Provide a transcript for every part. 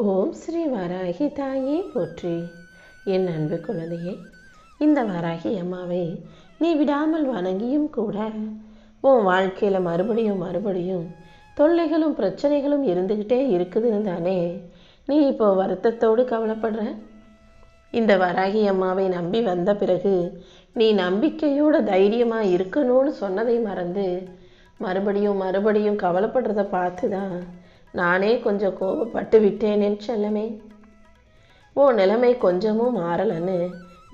ஓம் ஸ்ரீ வராகி தாயே போற்றி. என் அன்பு குழந்தையே, இந்த வராகி அம்மாவை நீ விடாமல் வணங்கியும் கூட உன் வாழ்க்கையில் மறுபடியும் தொல்லைகளும் பிரச்சனைகளும் இருந்துக்கிட்டே இருக்குதுன்னு தானே நீ இப்போ வருத்தத்தோடு கவலைப்படுற. இந்த வராகி அம்மாவை நம்பி வந்த பிறகு நீ நம்பிக்கையோட தைரியமாக இருக்கணும்னு சொன்னதை மறந்து மறுபடியும் கவலைப்படுறத பார்த்து தான் நானே கொஞ்சம் கோபப்பட்டு விட்டேனேன்னு செல்லமே. உன் நிலைமை கொஞ்சமும் மாறலைன்னு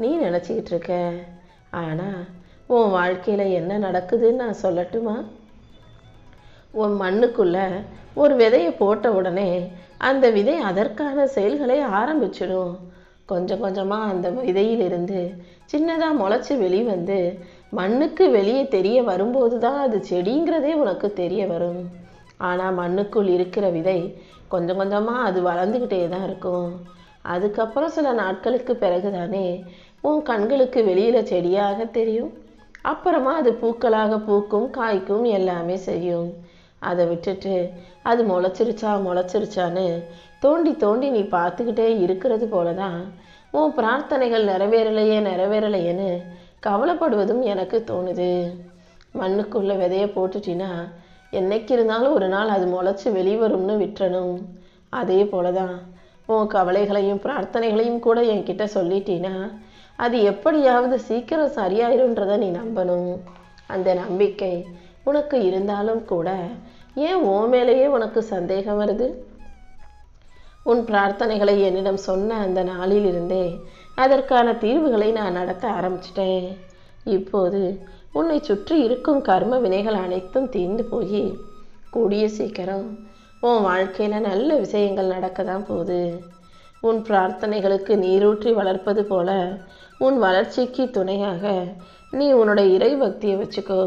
நீ நினச்சிக்கிட்டு இருக்க. ஆனால் உன் வாழ்க்கையில் என்ன நடக்குதுன்னு நான் சொல்லட்டுமா? உன் மண்ணுக்குள்ளே ஒரு விதையை போட்ட உடனே அந்த விதை அதற்கான செயல்களை ஆரம்பிச்சிடும். கொஞ்சம் கொஞ்சமாக அந்த விதையிலிருந்து சின்னதாக முளைச்சி வெளிவந்து மண்ணுக்கு வெளியே தெரிய வரும்போது தான் அது செடிங்கிறதே உனக்கு தெரிய வரும். ஆனால் மண்ணுக்குள் இருக்கிற விதை கொஞ்சம் கொஞ்சமாக அது வளர்ந்துக்கிட்டே தான் இருக்கும். அதுக்கப்புறம் சில நாட்களுக்கு பிறகு தானே உன் கண்களுக்கு வெளியில் செடியாக தெரியும். அப்புறமா அது பூக்களாக பூக்கும், காய்க்கும், எல்லாமே செய்யும். அதை விட்டுட்டு அது முளைச்சிருச்சான்னு தோண்டி நீ பார்த்துக்கிட்டே இருக்கிறது போல தான் உன் பிரார்த்தனைகள் நிறைவேறலையேன்னு கவலைப்படுவதும் எனக்கு தோணுது. மண்ணுக்குள்ளே விதையை போட்டுட்டினா என்னைக்கு இருந்தாலும் ஒரு நாள் அது முளைச்சி வெளிவரும்னு விட்டுறணும். அதே போல தான் உன் கவலைகளையும் பிரார்த்தனைகளையும் கூட என்கிட்ட சொல்லிட்டீன்னா அது எப்படியாவது சீக்கிரம் சரியாயிருன்றதை நீ நம்பணும். அந்த நம்பிக்கை உனக்கு இருந்தாலும் கூட ஏன் உன் மேலேயே உனக்கு சந்தேகம் வருது? உன் பிரார்த்தனைகளை என்னிடம் சொன்ன அந்த நாளிலிருந்தே அதற்கான தீர்வுகளை நான் நடத்த ஆரம்பிச்சிட்டேன். இப்போது உன்னை சுற்றி இருக்கும் கர்ம வினைகள் அனைத்தும் தீர்ந்து போய் கூடிய சீக்கிரம் உன் வாழ்க்கையில் நல்ல விஷயங்கள் நடக்க தான் போகுது. உன் பிரார்த்தனைகளுக்கு நீரூற்றி வளர்ப்பது போல உன் வளர்ச்சிக்கு துணையாக நீ உன்னுடைய இறைபக்தியை வச்சுக்கோ.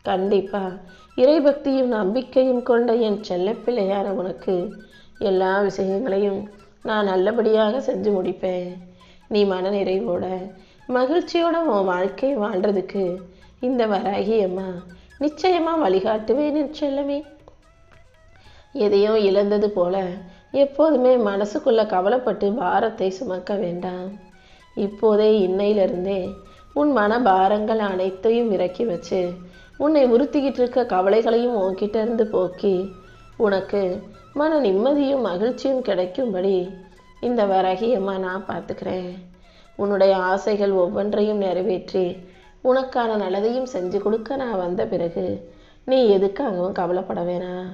கண்டிப்பாக இறைபக்தியும் நம்பிக்கையும் கொண்ட என் செல்லப்பிள்ளையான உனக்கு எல்லா விஷயங்களையும் நான் நல்லபடியாக செஞ்சு முடிப்பேன். நீ மன நிறைவோட மகிழ்ச்சியோட உன் வாழ்க்கையை வாழ்கிறதுக்கு இந்த வராகி அம்மா நிச்சயமாக வழிகாட்டுவேன் என் செல்லமே. எதையோ இழந்தது போல எப்போதுமே மனசுக்குள்ள கவலைப்பட்டு பாரத்தை சுமக்க வேண்டாம். இப்போதே இன்னையிலிருந்தே உன் மன பாரங்கள் அனைத்தையும் இறக்கி வச்சு உன்னை உறுத்திக்கிட்டு இருக்க கவலைகளையும் உன்கிட்ட இருந்து போக்கி உனக்கு மன நிம்மதியும் மகிழ்ச்சியும் கிடைக்கும்படி இந்த வராகி அம்மா நான் பார்த்துக்கிறேன். உன்னுடைய ஆசைகள் ஒவ்வொன்றையும் நிறைவேற்றி உனக்கான நல்லதையும் செஞ்சு கொடுக்க நான் வந்த பிறகு நீ எதுக்காகவும் கவலைப்பட வேணாம்.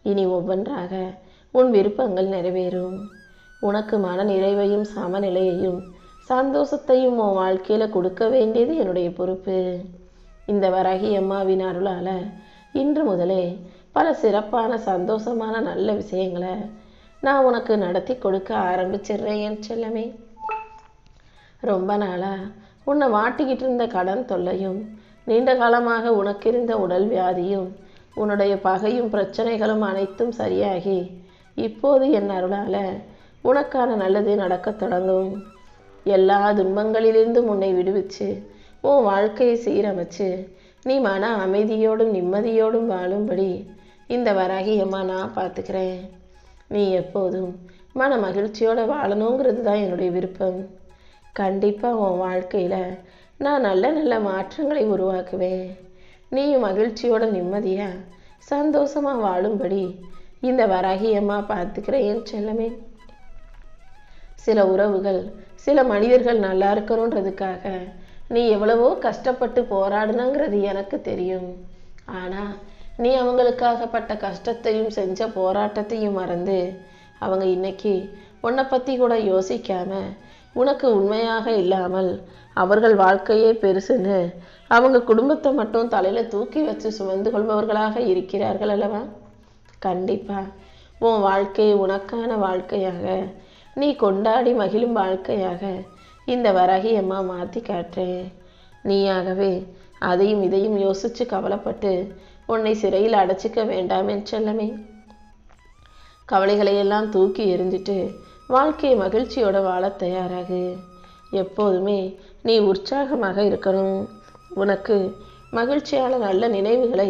இனி ஒவ்வொன்றாக உன் விருப்பங்கள் நிறைவேறும். உனக்கு மன நிறைவையும் சமநிலையையும் சந்தோஷத்தையும் உன் வாழ்க்கையில் கொடுக்க வேண்டியது என்னுடைய பொறுப்பு. இந்த வராகி அம்மாவின் அருளால் இன்று முதலே பல சிறப்பான சந்தோஷமான நல்ல விஷயங்களை நான் உனக்கு நடத்தி கொடுக்க ஆரம்பிச்சிடுறேன் என் செல்லமே. ரொம்ப நாளாக உன்னை வாட்டிக்கிட்டு இருந்த கடன் தொல்லையும் நீண்ட காலமாக உனக்கு இருந்த உடல் வியாதியும் உன்னுடைய பகையும் பிரச்சனைகளும் அனைத்தும் சரியாகி இப்போது என் அருளால் உனக்கான நல்லது நடக்கத் தொடங்கும். எல்லா துன்பங்களிலிருந்தும் உன்னை விடுவிச்சு உன் வாழ்க்கையை சீரமைச்சு நீ மன அமைதியோடும் நிம்மதியோடும் வாழும்படி இந்த வராகி அம்மா நான் பார்த்துக்கிறேன். நீ எப்போதும் மன மகிழ்ச்சியோடு வாழணுங்கிறது தான் என்னுடைய விருப்பம். கண்டிப்பாக உன் வாழ்க்கையில் நான் நல்ல மாற்றங்களை உருவாக்குவேன். நீயும் மகிழ்ச்சியோட நிம்மதியாக சந்தோஷமாக வாழும்படி இந்த வராகி அம்மா பார்த்துக்கிறேன் என் செல்லமே. சில உறவுகள் சில மனிதர்கள் நல்லா இருக்கணுன்றதுக்காக நீ எவ்வளவோ கஷ்டப்பட்டு போராடணுங்கிறது எனக்கு தெரியும். ஆனால் நீ அவங்களுக்காகப்பட்ட கஷ்டத்தையும் செஞ்ச போராட்டத்தையும் மறந்து அவங்க இன்னைக்கு உன்னை பற்றி கூட யோசிக்காமல் உனக்கு உண்மையாக இல்லாமல் அவர்கள் வாழ்க்கையே பெருசுன்னு அவங்க குடும்பத்தை மட்டும் தலையில் தூக்கி வச்சு சுமந்து கொள்பவர்களாக இருக்கிறார்கள் அல்லவா? கண்டிப்பாக உன் வாழ்க்கையை உனக்கான வாழ்க்கையாக நீ கொண்டாடி மகிழும் வாழ்க்கையாக இந்த வராகி அம்மா மாற்றி காட்டுறேன். நீயாகவே அதையும் இதையும் யோசித்து கவலைப்பட்டு உன்னை சிறையில் அடைச்சிக்க வேண்டாம் என் செல்லமே. கவலைகளையெல்லாம் தூக்கி எறிஞ்சிட்டு வாழ்க்கையை மகிழ்ச்சியோட வாழ தயாராகு. எப்போதுமே நீ உற்சாகமாக இருக்கணும். உனக்கு மகிழ்ச்சியான நல்ல நினைவுகளை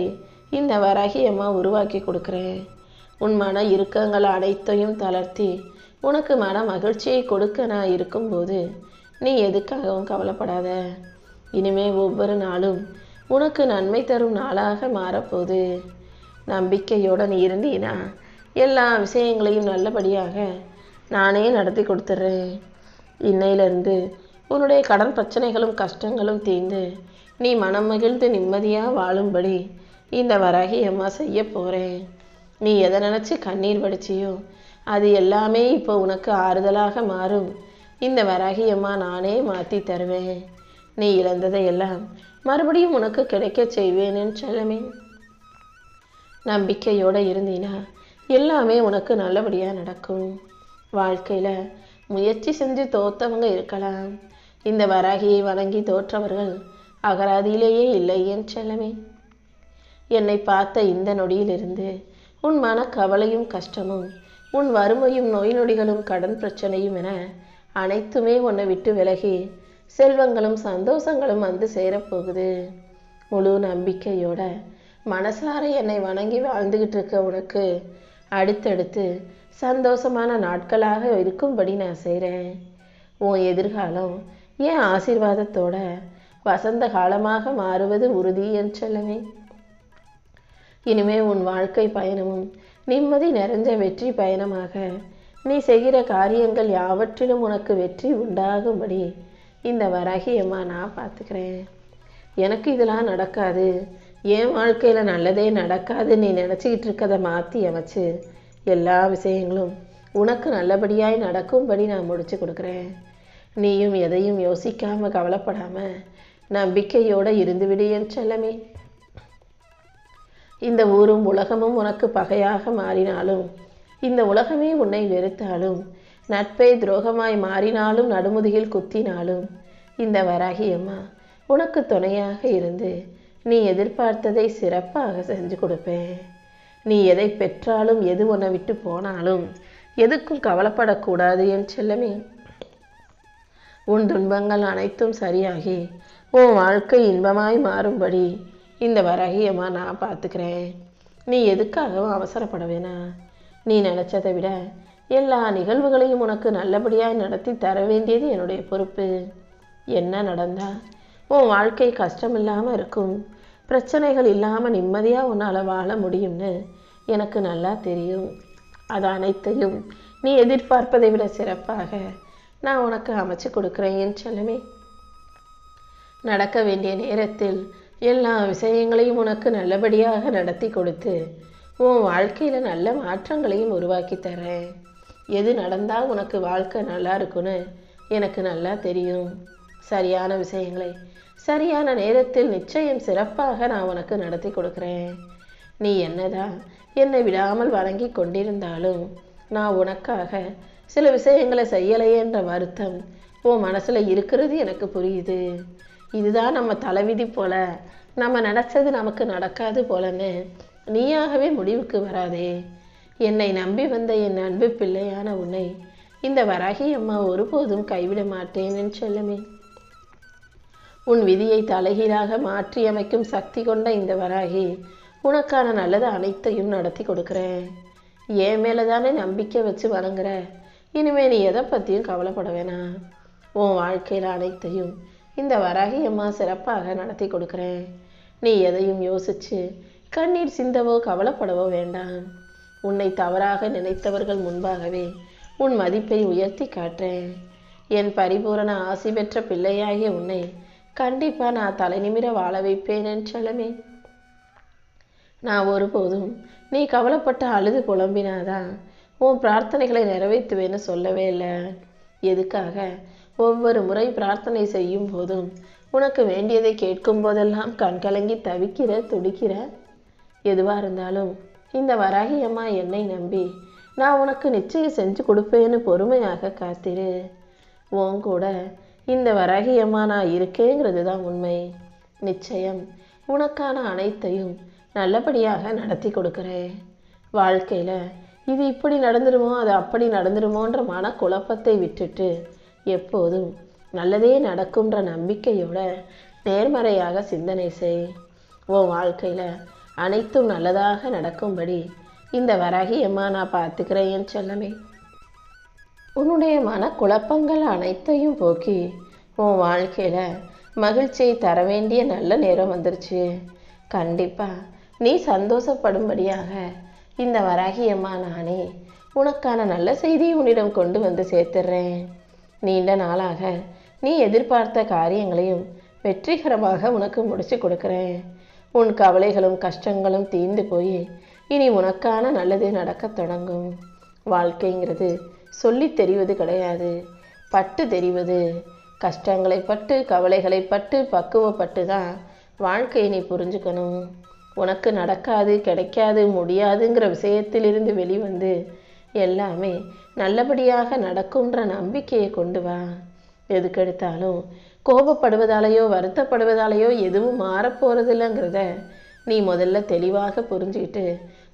இந்த வராகி அம்மா உருவாக்கி கொடுக்குறேன். உன் மன இறுக்கங்கள் அனைத்தையும் தளர்த்தி உனக்கு மன மகிழ்ச்சியை கொடுக்க நான் இருக்கும்போது நீ எதுக்காகவும் கவலைப்படாத. இனிமே ஒவ்வொரு நாளும் உனக்கு நன்மை தரும் நாளாக மாறப்போகுது. நம்பிக்கையோடு நீ இருந்தீனா எல்லா விஷயங்களையும் நல்லபடியாக நானே நடத்தி கொடுத்துட்றேன். இன்னையிலிருந்து உன்னுடைய கடன் பிரச்சனைகளும் கஷ்டங்களும் தீர்ந்து நீ மனம் மகிழ்ந்து நிம்மதியாக வாழும்படி இந்த வராகி அம்மா செய்ய போகிறேன். நீ எதை நினச்சி கண்ணீர் வடிச்சியோ அது எல்லாமே இப்போ உனக்கு ஆறுதலாக மாறும். இந்த வராகி அம்மா நானே மாற்றி தருவேன். நீ இழந்ததை எல்லாம் மறுபடியும் உனக்கு கிடைக்க செய்வேன்னு செல்லமே. நம்பிக்கையோடு இருந்தீனா எல்லாமே உனக்கு நல்லபடியாக நடக்கும். வாழ்க்கையில் முயற்சி செஞ்சு தோற்றவங்க இருக்கலாம். இந்த வராகியை வணங்கி தோற்றவர்கள் அகராதியிலேயே இல்லை என் செல்லமே. என்னை பார்த்த இந்த நொடியிலிருந்து உன் மன கவலையும் கஷ்டமும் உன் வறுமையும் நோய் நொடிகளும் கடன் பிரச்சனையும் என அனைத்துமே உன்னை விட்டு விலகி செல்வங்களும் சந்தோஷங்களும் வந்து சேரப்போகுது. முழு நம்பிக்கையோட மனசார என்னை வணங்கி வாழ்ந்துக்கிட்டு இருக்க உனக்கு அடுத்தடுத்து சந்தோஷமான நாட்களாக இருக்கும்படி நான் செய்கிறேன். உன் எதிர்காலம் என் ஆசீர்வாதத்தோட வசந்த காலமாக மாறுவது உறுதி என் செல்லமே. இனிமே உன் வாழ்க்கை பயணமும் நிம்மதி நிறைஞ்ச வெற்றி பயணமாக நீ செய்கிற காரியங்கள் யாவற்றிலும் உனக்கு வெற்றி உண்டாகும்படி இந்த வராகி அம்மா நான் பார்த்துக்கிறேன். எனக்கு இதெல்லாம் நடக்காது, என் வாழ்க்கையில் நல்லதே நடக்காது நீ நினச்சிக்கிட்டு இருக்கதை மாற்றி அமைச்சு எல்லா விஷயங்களும் உனக்கு நல்லபடியாய் நடக்கும்படி நான் முடிச்சு கொடுக்குறேன். நீயும் எதையும் யோசிக்காமல் கவலைப்படாமல் நம்பிக்கையோடு இருந்துவிடு என் செல்லமே. இந்த ஊரும் உலகமும் உனக்கு பகையாக மாறினாலும், இந்த உலகமே உன்னை வெறுத்தாலும், நட்பை துரோகமாய் மாறினாலும், நடுமுதுகில் குத்தினாலும், இந்த வராகி அம்மா உனக்கு துணையாக இருந்து நீ எதிர்பார்த்ததை சிறப்பாக செஞ்சு கொடுப்பேன். நீ எதை பெற்றாலும் எது உன்னை விட்டு போனாலும் எதுக்கும் கவலைப்படக்கூடாது என் செல்லமே. உன் துன்பங்கள் அனைத்தும் சரியாகி உன் வாழ்க்கை இன்பமாய் மாறும்படி இந்த வராகி அம்மா நான் பார்த்துக்கிறேன். நீ எதுக்காகவும் அவசரப்பட வேணாம். நீ நினச்சதை விட எல்லா நிகழ்வுகளையும் உனக்கு நல்லபடியாக நடத்தி தர வேண்டியது என்னுடைய பொறுப்பு. என்ன நடந்தா உன் வாழ்க்கை கஷ்டம் இல்லாமல் இருக்கும், பிரச்சனைகள் இல்லாமல் நிம்மதியாக உன்னால் வாழ முடியும்னு எனக்கு நல்லா தெரியும். அது அனைத்தையும் நீ எதிர்பார்ப்பதை விட சிறப்பாக நான் உனக்கு அமைச்சு கொடுக்குறேன் என் செல்லமே. நடக்க வேண்டிய நேரத்தில் எல்லா விஷயங்களையும் உனக்கு நல்லபடியாக நடத்தி கொடுத்து உன் வாழ்க்கையில் நல்ல மாற்றங்களையும் உருவாக்கி தரேன். எது நடந்தால் உனக்கு வாழ்க்கை நல்லா இருக்குன்னு எனக்கு நல்லா தெரியும். சரியான விஷயங்களை சரியான நேரத்தில் நிச்சயம் சிறப்பாக நான் உனக்கு நடத்தி கொடுக்குறேன். நீ என்னதான் என்னை விடாமல் வணங்கி கொண்டிருந்தாலும் நான் உனக்காக சில விஷயங்களை செய்யலையேன்ற வருத்தம் உன் மனசில் இருக்கிறது எனக்கு புரியுது. இதுதான் நம்ம தலைவிதி போல, நம்ம நினச்சது நமக்கு நடக்காது போலன்னு நீயாகவே முடிவுக்கு வராதே. என்னை நம்பி வந்த என் அன்பு பிள்ளையான உன்னை இந்த வராகி அம்மா ஒருபோதும் கைவிட மாட்டேன்னு செல்லமே. உன் விதியை தலைகீழாக மாற்றி அமைக்கும் சக்தி கொண்ட இந்த வராகி உனக்கான நல்லது அனைத்தையும் நடத்தி கொடுக்குறேன். என் மேலே தானே நம்பிக்கை வச்சு வணங்குற, இனிமே நீ எதை பற்றியும் கவலைப்பட வேணாம். உன் வாழ்க்கையில் அனைத்தையும் இந்த வராகி அம்மா சிறப்பாக நடத்தி கொடுக்குறேன். நீ எதையும் யோசிச்சு கண்ணீர் சிந்தவோ கவலைப்படவோ வேண்டாம். உன்னை தவறாக நினைத்தவர்கள் முன்பாகவே உன் மதிப்பை உயர்த்தி காட்டுறேன். என் பரிபூரண ஆசி பெற்ற பிள்ளையாகிய உன்னை கண்டிப்பாக நான் தலை நிமிர வாழ வைப்பேன் என் செல்லமே. நான் ஒருபோதும் நீ கவலைப்பட்ட அழுது புலம்பினாதான் உன் பிரார்த்தனைகளை நிறைவேற்றுவேன்னு சொல்லவே இல்லை. எதுக்காக ஒவ்வொரு முறை பிரார்த்தனை செய்யும் போதும் உனக்கு வேண்டியதை கேட்கும் போதெல்லாம் கண்கலங்கி தவிக்கிற துடிக்கிற? எதுவாக இருந்தாலும் இந்த வராகி அம்மா என்னை நம்பி நான் உனக்கு நிச்சயம் செஞ்சு கொடுப்பேன்னு பொறுமையாக காத்திரு. உன் கூட இந்த வராகி அம்மா நான் இருக்கேங்கிறது தான் உண்மை. நிச்சயம் உனக்கான அனைத்தையும் நல்லபடியாக நடத்தி கொடுக்குறேன். வாழ்க்கையில் இது இப்படி நடந்துருமோ அது அப்படி நடந்துருமோன்ற மனக்குழப்பத்தை விட்டுட்டு எப்போதும் நல்லதே நடக்கும்ன்ற நம்பிக்கையோட நேர்மறையாக சிந்தனை செய். உன் வாழ்க்கையில் அனைத்தும் நல்லதாக நடக்கும்படி இந்த வராகி அம்மா நான் பார்த்துக்கிறேன் என் செல்லமே. உன்னுடைய மனக்குழப்பங்கள் அனைத்தையும் போக்கி உன் வாழ்க்கையில் மகிழ்ச்சியை தர வேண்டிய நல்ல நேரம் வந்துருச்சு. கண்டிப்பாக நீ சந்தோஷப்படும்படியாக இந்த வராகி அம்மா நானே உனக்கான நல்ல செய்தியை உன்னிடம் கொண்டு வந்து சேர்த்துடுறேன். நீண்ட நாளாக நீ எதிர்பார்த்த காரியங்களையும் வெற்றிகரமாக உனக்கு முடிச்சு கொடுக்குறேன். உன் கவலைகளும் கஷ்டங்களும் தீர்ந்து போய் இனி உனக்கான நல்லது நடக்க தொடங்கும். வாழ்க்கைங்கிறது சொல்லி தெரிவது கிடையாது, பட்டு தெரிவது. கஷ்டங்களை பட்டு கவலைகளை பட்டு பக்குவப்பட்டு தான் வாழ்க்கையை நீ புரிஞ்சுக்கணும். உனக்கு நடக்காது, கிடைக்காது, முடியாதுங்கிற விஷயத்திலிருந்து வெளிவந்து எல்லாமே நல்லபடியாக நடக்கும்ன்ற நம்பிக்கையை கொண்டு வா. எதுக்கெடுத்தாலும் கோபப்படுவதாலேயோ வருத்தப்படுவதாலேயோ எதுவும் மாறப்போகிறதில்லைங்கிறத நீ முதல்ல தெளிவாக புரிஞ்சுக்கிட்டு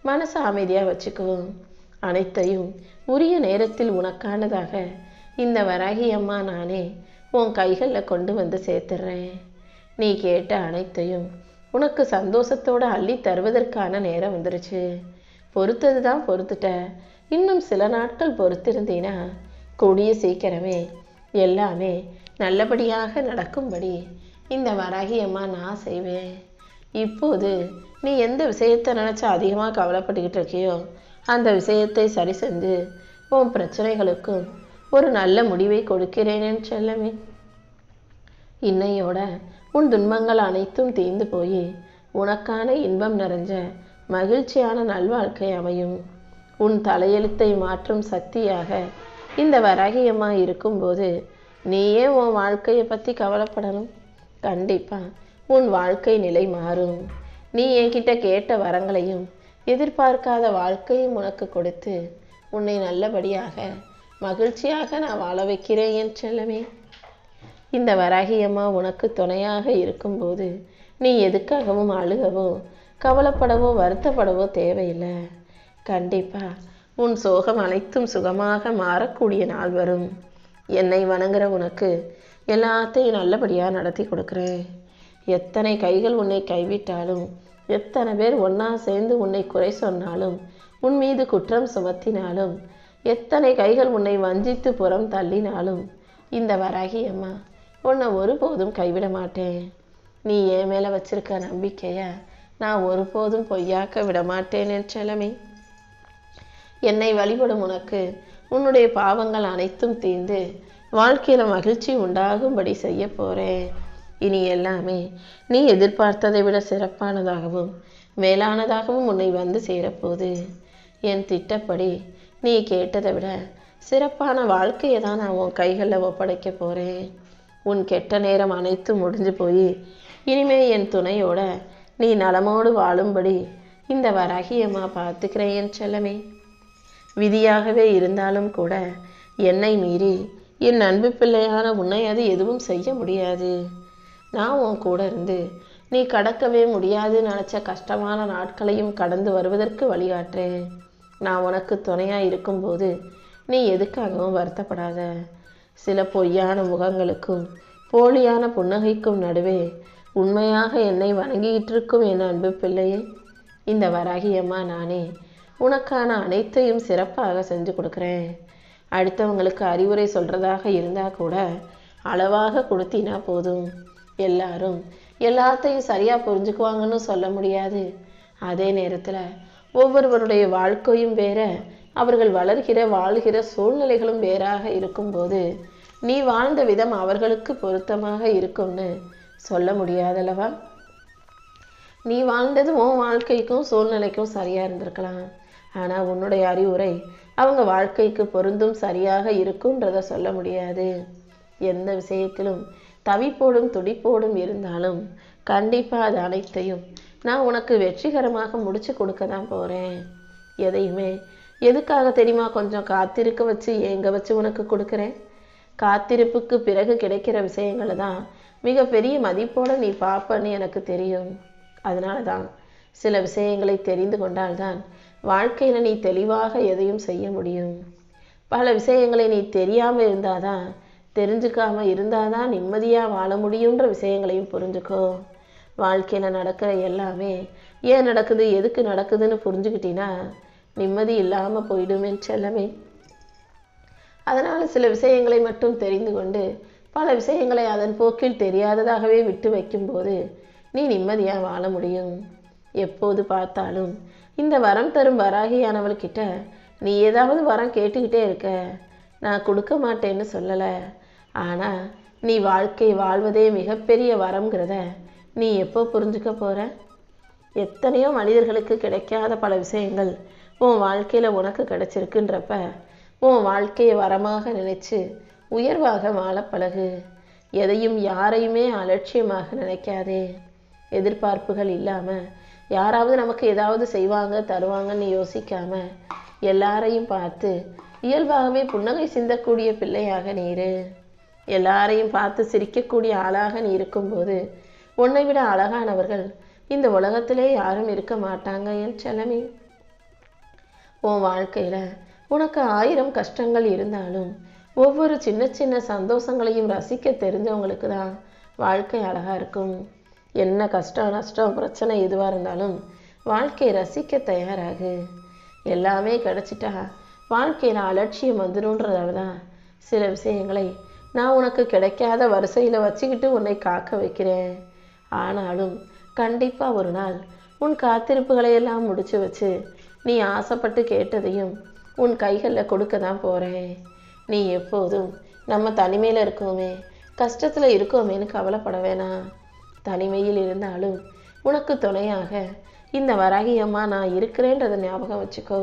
மனசை அமைதியாக வச்சுக்கோ. அனைத்தையும் உரிய நேரத்தில் உனக்கானதாக இந்த வராகி அம்மா நானே உன் கைகளில் கொண்டு வந்து சேர்த்துடுறேன். நீ கேட்ட அனைத்தையும் உனக்கு சந்தோஷத்தோடு அள்ளி தருவதற்கான நேரம் வந்துருச்சு. பொறுத்தது தான் பொறுத்துட்ட. இன்னும் சில நாட்கள் பொறுத்திருந்தீனா கூடிய சீக்கிரமே எல்லாமே நல்லபடியாக நடக்கும்படி இந்த வராகி அம்மா நான் செய்வேன். இப்போது நீ எந்த விஷயத்தை நினச்சா அதிகமாக கவலைப்பட்டுக்கிட்டு இருக்கியோ அந்த விஷயத்தை சரி செஞ்சு உன் பிரச்சனைகளுக்கும் ஒரு நல்ல முடிவை கொடுக்கிறேனேன்னு செல்லமே. இன்னையோட உன் துன்பங்கள் அனைத்தும் தீர்ந்து போய் உனக்கான இன்பம் நிறைஞ்ச மகிழ்ச்சியான நல்வாழ்க்கை அமையும். உன் தலையெழுத்தை மாற்றும் சக்தியாக இந்த வராகி அம்மா இருக்கும்போது நீயே உன் வாழ்க்கையை பற்றி கவலைப்படணும். கண்டிப்பாக உன் வாழ்க்கை நிலை மாறும். நீ என்கிட்ட கேட்ட வரங்களையும் எதிர்பார்க்காத வாழ்க்கையும் உனக்கு கொடுத்து உன்னை நல்லபடியாக மகிழ்ச்சியாக நான் வாழ வைக்கிறேன் என் செல்லமே. இந்த வராகி அம்மா உனக்கு துணையாக இருக்கும்போது நீ எதுக்காகவும் அழுகவோ கவலைப்படவோ வருத்தப்படவோ தேவையில்லை. கண்டிப்பாக உன் சோகம் அனைத்தும் சுகமாக மாறக்கூடிய நாள் வரும். என்னை வணங்குற உனக்கு எல்லாத்தையும் நல்லபடியாக நடத்தி கொடுக்குறேன். எத்தனை கைகள் உன்னை கைவிட்டாலும், எத்தனை பேர் ஒன்றா சேர்ந்து உன்னை குறை சொன்னாலும், உன் மீது குற்றம் சுமத்தினாலும், எத்தனை கைகள் உன்னை வஞ்சித்து புறம் தள்ளினாலும் இந்த வராகி அம்மா உன்னை ஒருபோதும் கைவிட மாட்டேன். நீ என் மேலே வச்சிருக்க நம்பிக்கையை நான் ஒருபோதும் பொய்யாக்க விட மாட்டேன் என் செல்லமே. என்னை வழிபடும் உனக்கு உன்னுடைய பாவங்கள் அனைத்தும் தீர்ந்து வாழ்க்கையில் மகிழ்ச்சி உண்டாகும்படி செய்ய போகிறேன். இனி எல்லாமே நீ எதிர்பார்த்ததை விட சிறப்பானதாகவும் மேலானதாகவும் உன்னை வந்து சேரப்போகுது. என் திட்டப்படி நீ கேட்டதை விட சிறப்பான வாழ்க்கையை தான் நான் உன் கைகளில் ஒப்படைக்க போகிறேன். உன் கெட்ட நேரம் அனைத்தும் முடிஞ்சு போய் இனிமே என் துணையோட நீ நலமோடு வாழும்படி இந்த வராகி அம்மா பார்த்துக்கிறேன் என் செல்லமே. விதியாகவே இருந்தாலும் கூட என்னை மீறி என் அன்பு பிள்ளையான உன்னை அது எதுவும் செய்ய முடியாது. நான் உன் கூட இருந்து நீ கடக்கவே முடியாதுன்னு நினச்ச கஷ்டமான நாட்களையும் கடந்து வருவதற்கு வழிகாட்டுறேன். நான் உனக்கு துணையாக இருக்கும்போது நீ எதுக்காகவும் வருத்தப்படாத. சில பொய்யான முகங்களுக்கும் போலியான புன்னகைக்கும் நடுவே உண்மையாக என்னை வணங்கிட்டு இருக்கும் என் அன்பு பிள்ளையே, இந்த வராகி அம்மா நானே உனக்கான அனைத்தையும் சிறப்பாக செஞ்சு கொடுக்குறேன். அடுத்தவங்களுக்கு அறிவுரை சொல்கிறதாக இருந்தால் கூட அளவாக கொடுத்தினா போதும். எல்லாரும் எல்லாத்தையும் சரியாக புரிஞ்சுக்குவாங்கன்னு சொல்ல முடியாது. அதே நேரத்தில் ஒவ்வொருவருடைய வாழ்க்கையும் வேற, அவர்கள் வளர்கிற வாழ்கிற சூழ்நிலைகளும் வேறாக இருக்கும்போது நீ வாழ்ந்த விதம் அவர்களுக்கு பொருத்தமாக இருக்கும்னு சொல்ல முடியாதல்லவா. நீ வாழ்ந்தது உன் வாழ்க்கைக்கும் சூழ்நிலைக்கும் சரியாக இருந்திருக்கலாம். ஆனால் உன்னுடைய அறிவுரை அவங்க வாழ்க்கைக்கு பொருந்தும் சரியாக இருக்குன்றத சொல்ல முடியாது. எந்த விஷயத்திலும் தவிப்போடும் துடிப்போடும் இருந்தாலும் கண்டிப்பாக அது அனைத்தையும் நான் உனக்கு வெற்றிகரமாக முடிச்சு கொடுக்க தான் போகிறேன். எதையுமே எதுக்காக தெரியுமா கொஞ்சம் காத்திருக்க வச்சு ஏங்க வச்சு உனக்கு கொடுக்குறேன். காத்திருப்புக்கு பிறகு கிடைக்கிற விஷயங்களை தான் மிகப்பெரிய மதிப்போடு நீ பார்ப்பன்னு எனக்கு தெரியும். அதனால தான் சில விஷயங்களை தெரிந்து கொண்டால்தான் வாழ்க்கையில் நீ தெளிவாக எதையும் செய்ய முடியும். பல விஷயங்களை நீ தெரியாமல் இருந்தாதான், தெரிஞ்சுக்காமல் இருந்தாதான் நிம்மதியாக வாழ முடியுன்ற விஷயங்களையும் புரிஞ்சுக்கோ. வாழ்க்கையில் நடக்கிற எல்லாமே ஏன் நடக்குது எதுக்கு நடக்குதுன்னு புரிஞ்சுக்கிட்டீன்னா நிம்மதி இல்லாமல் போயிடுமே செல்லமே. அதனால் சில விஷயங்களை மட்டும் தெரிந்து கொண்டு பல விஷயங்களை அதன் போக்கில் தெரியாததாகவே விட்டு வைக்கும்போது நீ நிம்மதியாக வாழ முடியும். எப்போது பார்த்தாலும் இந்த வரம் தரும் வராகியானவள்கிட்ட நீ ஏதாவது வரம் கேட்டுக்கிட்டே இருக்க. நான் கொடுக்க மாட்டேன்னு சொல்லலை, ஆனால் நீ வாழ்க்கை வாழ்வதே மிகப்பெரிய வரம்ங்கிறத நீ எப்போ புரிஞ்சுக்க போகிற? எத்தனையோ மனிதர்களுக்கு கிடைக்காத பல விஷயங்கள் உன் வாழ்க்கையில் உனக்கு கிடைச்சிருக்குன்றப்ப உன் வாழ்க்கையை வரமாக நினைச்சு உயர்வாக வாழ பழகு. எதையும் யாரையுமே அலட்சியமாக நினைக்காதே. எதிர்பார்ப்புகள் இல்லாமல் யாராவது நமக்கு ஏதாவது செய்வாங்க தருவாங்கன்னு யோசிக்காம எல்லாரையும் பார்த்து இயல்பாகவே புன்னகை சிந்தக்கூடிய பிள்ளையாக நீரு. எல்லாரையும் பார்த்து சிரிக்கக்கூடிய ஆளாக நீ இருக்கும்போது உன்னை விட அழகானவர்கள் இந்த உலகத்திலே யாரும் இருக்க மாட்டாங்க என் செல்லமே. உன் வாழ்க்கையில் உனக்கு 1000 கஷ்டங்கள் இருந்தாலும் ஒவ்வொரு சின்ன சின்ன சந்தோஷங்களையும் ரசிக்க தெரிஞ்சவங்களுக்கு தான் வாழ்க்கை அழகாக இருக்கும். என்ன கஷ்டம் நஷ்டம் பிரச்சனை எதுவாக இருந்தாலும் வாழ்க்கையை ரசிக்க தயாராகு. எல்லாமே கிடச்சிட்டா வாழ்க்கையில் அலட்சியம் வந்துடும்ன்றதால தான் சில விஷயங்களை நான் உனக்கு கிடைக்காத வரிசையில் வச்சுக்கிட்டு உன்னை காக்க வைக்கிறேன். ஆனாலும் கண்டிப்பாக ஒரு நாள் உன் காத்திருப்புகளையெல்லாம் முடிச்சு வச்சு நீ ஆசைப்பட்டு கேட்டதையும் உன் கைகளில் கொடுக்க தான் போகிறேன். நீ எப்போதும் நம்ம தனிமையில் இருக்கோமே கஷ்டத்தில் இருக்கோமேன்னு கவலைப்பட வேணாம். தனிமையில் இருந்தாலும் உனக்கு துணையாக இந்த வராகியம்மா நான் இருக்கிறேன்றதை ஞாபகம் வச்சுக்கோ.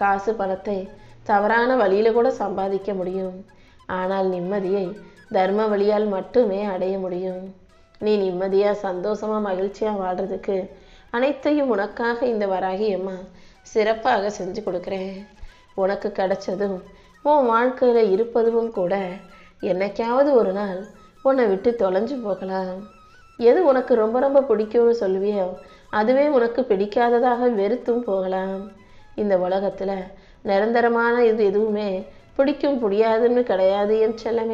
காசு பணத்தை தவறான வழியில் கூட சம்பாதிக்க முடியும், ஆனால் நிம்மதியை தர்ம வழியால் மட்டுமே அடைய முடியும். நீ நிம்மதியாக சந்தோஷமாக மகிழ்ச்சியாக வாழ்கிறதுக்கு அனைத்தையும் உனக்காக இந்த வராகியம்மா சிறப்பாக செஞ்சு கொடுக்குறேன். உனக்கு கிடைச்சதும் உன் வாழ்க்கையில் இருப்பதும் கூட என்னைக்காவது ஒரு நாள் உன்னை விட்டு தொலைஞ்சு போகலாம். எது உனக்கு ரொம்ப ரொம்ப பிடிக்கும்னு சொல்லுவியோ அதுவே உனக்கு பிடிக்காததாக வெறுத்தும் போகலாம். இந்த உலகத்தில் நிரந்தரமான இது எதுவுமே பிடிக்கும் முடியாதுன்னு கிடையாது என் செல்லமே.